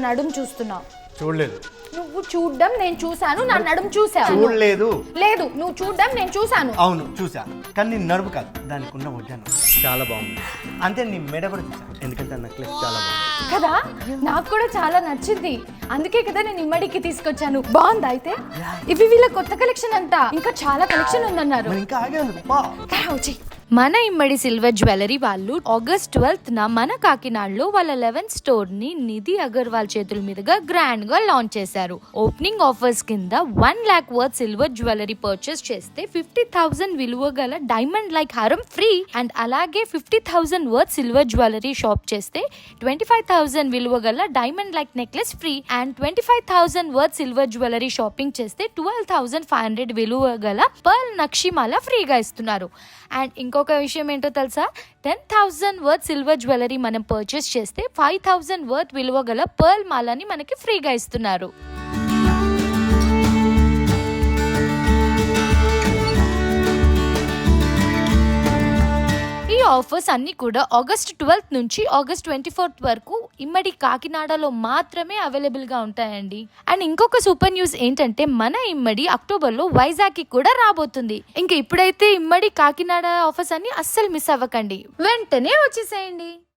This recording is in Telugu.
నడుము చూస్తున్నావు? చూడలేదు. నువ్వు చూడడం నేను చూసాను, నా నడుము చూసావు? చూడలేదు. లేదు, నువ్వు చూడడం నేను చూసాను. అవును చూసా, కానీ నీ నడుము కాదు, దానికి ఉన్న వడ్డాను చాలా బాగుంది. అంతే, నీ మెడ కూడా చూసా, ఎందుకంటే ఆ నెక్లెస్ చాలా బాగుంది కదా. నాకు కూడా చాలా నచ్చింది, అందుకే కదా నేను ఇమ్మడికి తీసుకొచ్చాను. బాగుందా? అయితే ఇవి వీళ్ళ కొత్త కలెక్షన్ అంట, ఇంకా చాలా కలెక్షన్ ఉందన్నారు. ఇంకా ఆగే ఉంది. మన ఇమ్మడి సిల్వర్ జ్యువెలరీ వాళ్ళు ఆగస్ట్ 12th మన కాకినాడలో వాళ్ళ 11th స్టోర్ ని నిధి అగర్వాల్ చేతుల మీదుగా గ్రాండ్ గా లాంచ్ చేశారు. ఓపెనింగ్ ఆఫర్స్ కింద 1 lakh worth silver jewellery purchase చేస్తే 50,000 విలువ గల డైమండ్ లైక్ హారం ఫ్రీ. అండ్ అలాగే 50,000 వర్త్ సిల్వర్ జ్యువెలరీ షాప్ చేస్తే 25,000 విలువ గల diamond like necklace free. And 25,000 worth silver jewellery shopping చేస్తే 12,500 విలువ గల పర్ల్ నక్షిమాల ఫ్రీగా ఇస్తున్నారు. అండ్ ఇంకొక విషయం ఏంటో తెలుసా, 10,000 వర్త్ సిల్వర్ జ్యువెలరీ మనం పర్చేస్ చేస్తే 5,000 వర్త్ విలువ గల పర్ల్ మాలని మనకి ఫ్రీగా ఇస్తున్నారు. ఈ ఆఫర్స్ అన్ని కూడా ఆగస్ట్ 12th నుంచి ఆగస్ట్ 24th వరకు ఇమ్మడి కాకినాడలో మాత్రమే అవైలబుల్ గా ఉంటాయండి. అండ్ ఇంకొక సూపర్ న్యూస్ ఏంటంటే మన ఇమ్మడి అక్టోబర్లో వైజాగ్ కి కూడా రాబోతుంది. ఇంకా ఇప్పుడైతే ఇమ్మడి కాకినాడ ఆఫర్స్ అన్ని అస్సలు మిస్ అవ్వకండి, వెంటనే వచ్చేసేయండి.